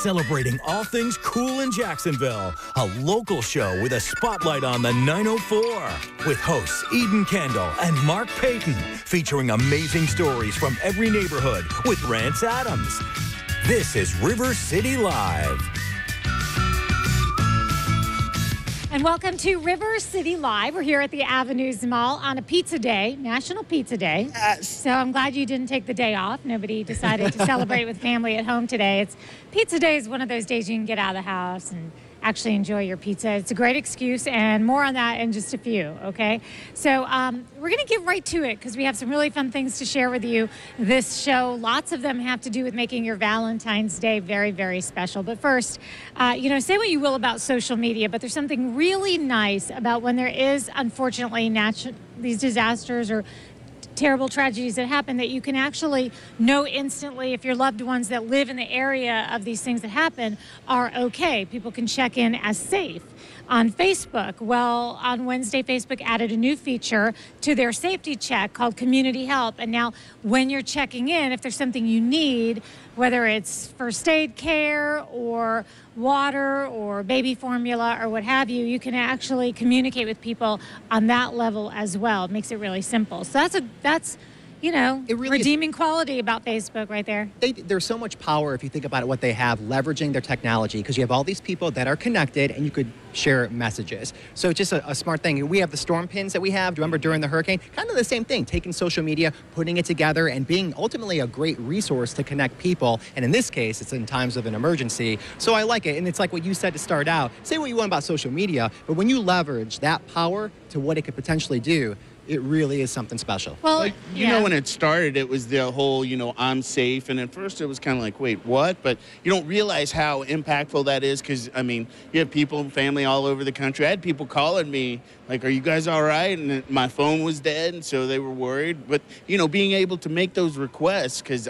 celebrating all things cool in Jacksonville. A local show with a spotlight on the 904. With hosts Eden Kendall and Mark Payton. Featuring amazing stories from every neighborhood with Rance Adams. This is River City Live. And welcome to River City Live. We're here at the Avenues Mall on a pizza day, National Pizza Day. Yes. So I'm glad you didn't take the day off. Nobody decided to celebrate with family at home today. Pizza day is one of those days you can get out of the house and actually enjoy your pizza. It's a great excuse, and more on that in just a few, okay? So we're going to get right to it because we have some really fun things to share with you this show. Lots of them have to do with making your Valentine's Day very, very special. But first, say what you will about social media, but there's something really nice about when there is, unfortunately, these disasters or terrible tragedies that happen, that you can actually know instantly if your loved ones that live in the area of these things that happen are okay. People can check in as safe. On Facebook, well, on Wednesday, Facebook added a new feature to their safety check called Community Help. And now when you're checking in, if there's something you need, whether it's first aid care or water or baby formula or what have you, you can actually communicate with people on that level as well. It makes it really simple. So that's it really redeeming quality about Facebook right there. There's so much power if you think about it, what they have, leveraging their technology, because you have all these people that are connected and you could share messages. So it's just a smart thing. We have the storm pins that we have, remember, during the hurricane, kind of the same thing, taking social media, putting it together, and being ultimately a great resource to connect people. And in this case, it's in times of an emergency. So I like it. And it's like what you said to start out, say what you want about social media, but when you leverage that power to what it could potentially do, it really is something special. Well, when it started, it was the whole, I'm safe. And at first it was kind of like, wait, what? But you don't realize how impactful that is because, you have people and family all over the country. I had people calling me like, are you guys all right? And my phone was dead, and so they were worried. But, being able to make those requests because,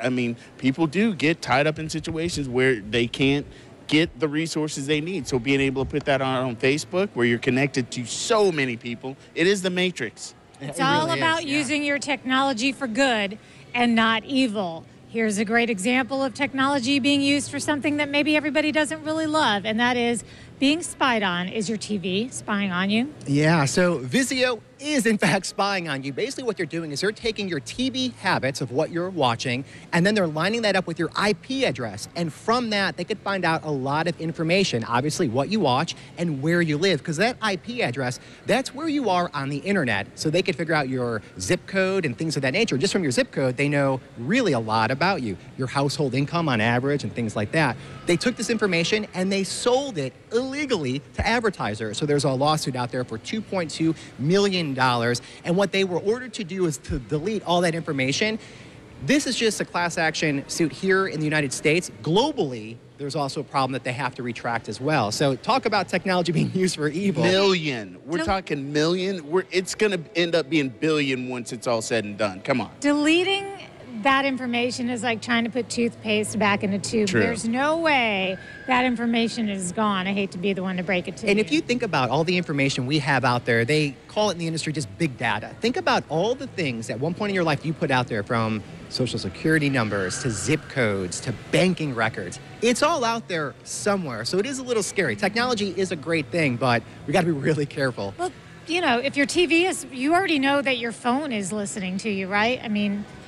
people do get tied up in situations where they can't get the resources they need. So being able to put that on Facebook where you're connected to so many people, it is the matrix. It's all about using your technology for good and not evil. Here's a great example of technology being used for something that maybe everybody doesn't really love, and that is being spied on. Is your TV spying on you? Yeah, so Vizio is in fact spying on you. Basically what they're doing is they're taking your TV habits of what you're watching, and then they're lining that up with your IP address. And from that, they could find out a lot of information, obviously what you watch and where you live, because that IP address, that's where you are on the internet. So they could figure out your zip code and things of that nature. Just from your zip code, they know really a lot about you, your household income on average and things like that. They took this information and they sold it illegally to advertisers. So there's a lawsuit out there for $2.2 million. And what they were ordered to do is to delete all that information. This is just a class action suit here in the United States. Globally, there's also a problem that they have to retract as well. So talk about technology being used for evil. Million. We're talking million. It's going to end up being billion once it's all said and done. Come on. Deleting that information is like trying to put toothpaste back in a tube. True. There's no way that information is gone. I hate to be the one to break it to you. And if you think about all the information we have out there, they call it in the industry just big data. Think about all the things at one point in your life you put out there, from social security numbers to zip codes to banking records. It's all out there somewhere. So it is a little scary. Technology is a great thing, but we got to be really careful. Well, if your TV is, you already know that your phone is listening to you, right?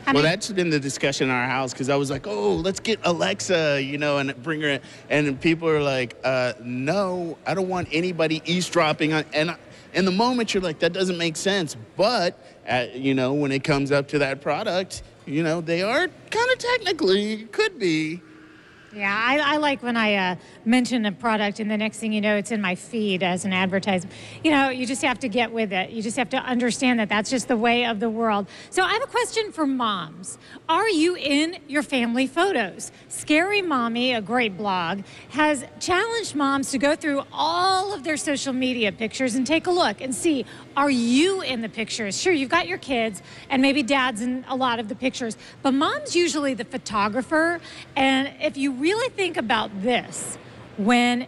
That's been the discussion in our house because I was like, oh, let's get Alexa, and bring her in. And people are like, no, I don't want anybody eavesdropping on. And in the moment, you're like, that doesn't make sense. But, when it comes up to that product, they are kind of technically, could be. Yeah, I like when I mention a product and the next thing you know, it's in my feed as an advertisement. You just have to get with it. You just have to understand that that's just the way of the world. So I have a question for moms. Are you in your family photos? Scary Mommy, a great blog, has challenged moms to go through all of their social media pictures and take a look and see, are you in the pictures? Sure, you've got your kids and maybe dad's in a lot of the pictures, but mom's usually the photographer. And if you really think about this, when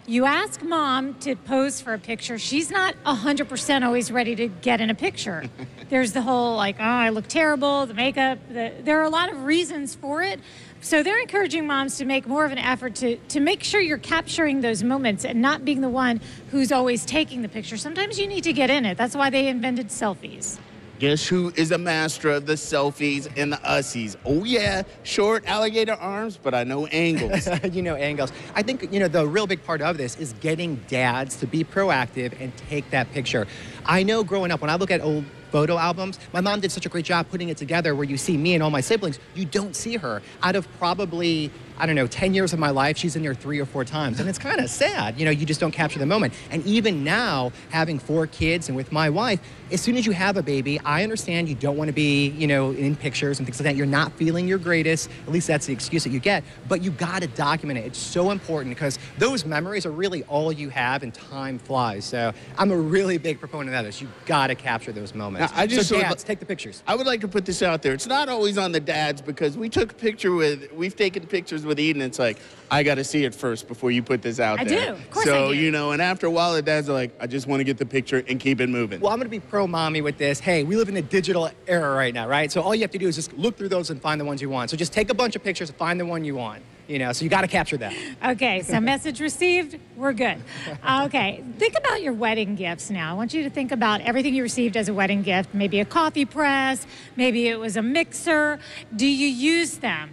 you ask mom to pose for a picture, she's not 100% always ready to get in a picture. There's the whole I look terrible, the makeup, there are a lot of reasons for it. So they're encouraging moms to make more of an effort to make sure you're capturing those moments and not being the one who's always taking the picture. Sometimes you need to get in it. That's why they invented selfies. Guess who is a master of the selfies and the ussies? Oh, yeah, short alligator arms, but I know angles. You know, angles. I think, you know, the real big part of this is getting dads to be proactive and take that picture. I know growing up, when I look at old photo albums, my mom did such a great job putting it together where you see me and all my siblings. You don't see her. Out of probably, I don't know, 10 years of my life, she's in there 3 or 4 times. And it's kind of sad. You know, you just don't capture the moment. And even now, having 4 kids and with my wife, as soon as you have a baby, I understand you don't want to be, you know, in pictures and things like that. You're not feeling your greatest. At least that's the excuse that you get. But you got to document it. It's so important because those memories are really all you have and time flies. So I'm a really big proponent of that. You got to capture those moments. I just so dads, take the pictures. I would like to put this out there. It's not always on the dads because we've taken pictures with Eden. It's like, I got to see it first before you put this out there. I do. Of course so, I do. you know, and after a while, the dads are like, I just want to get the picture and keep it moving. Well, I'm going to be pro-mommy with this. Hey, we live in a digital era right now, right? So all you have to do is just look through those and find the ones you want. So just take a bunch of pictures and find the one you want. You know, so you got to capture that. Okay, so message received, we're good. Okay, think about your wedding gifts now. I want you to think about everything you received as a wedding gift. Maybe a coffee press, maybe it was a mixer. Do you use them?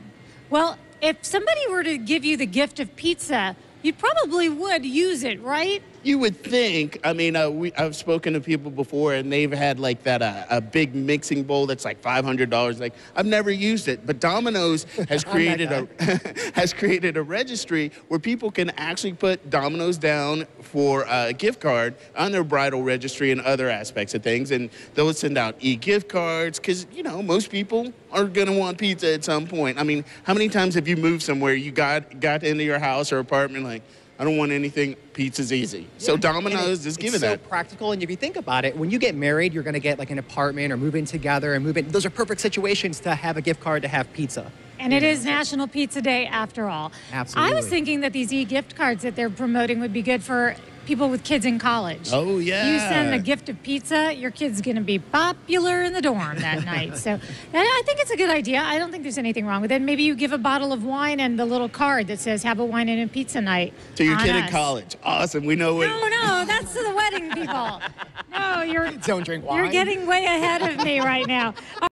Well, if somebody were to give you the gift of pizza, you probably would use it, right? You would think. I mean, I've spoken to people before, and they've had like that a big mixing bowl that's like $500. Like, I've never used it, but Domino's has created a registry where people can actually put Domino's down for a gift card on their bridal registry and other aspects of things, and they'll send out e-gift cards because, you know, most people are gonna want pizza at some point. I mean, how many times have you moved somewhere, you got into your house or apartment like, I don't want anything, pizza's easy. So Domino's is giving that. It's so practical, and if you think about it, when you get married, you're gonna get like an apartment or move in together and move in. Those are perfect situations to have a gift card to have pizza. And it is National Pizza Day after all. Absolutely. I was thinking that these e-gift cards that they're promoting would be good for people with kids in college. Oh, yeah. You send a gift of pizza, your kid's going to be popular in the dorm that night. So I think it's a good idea. I don't think there's anything wrong with it. Maybe you give a bottle of wine and the little card that says, have a wine and a pizza night. To your kid in us. college. Awesome. We know what. No, that's to the wedding people. No, Don't drink wine. You're getting way ahead of me right now.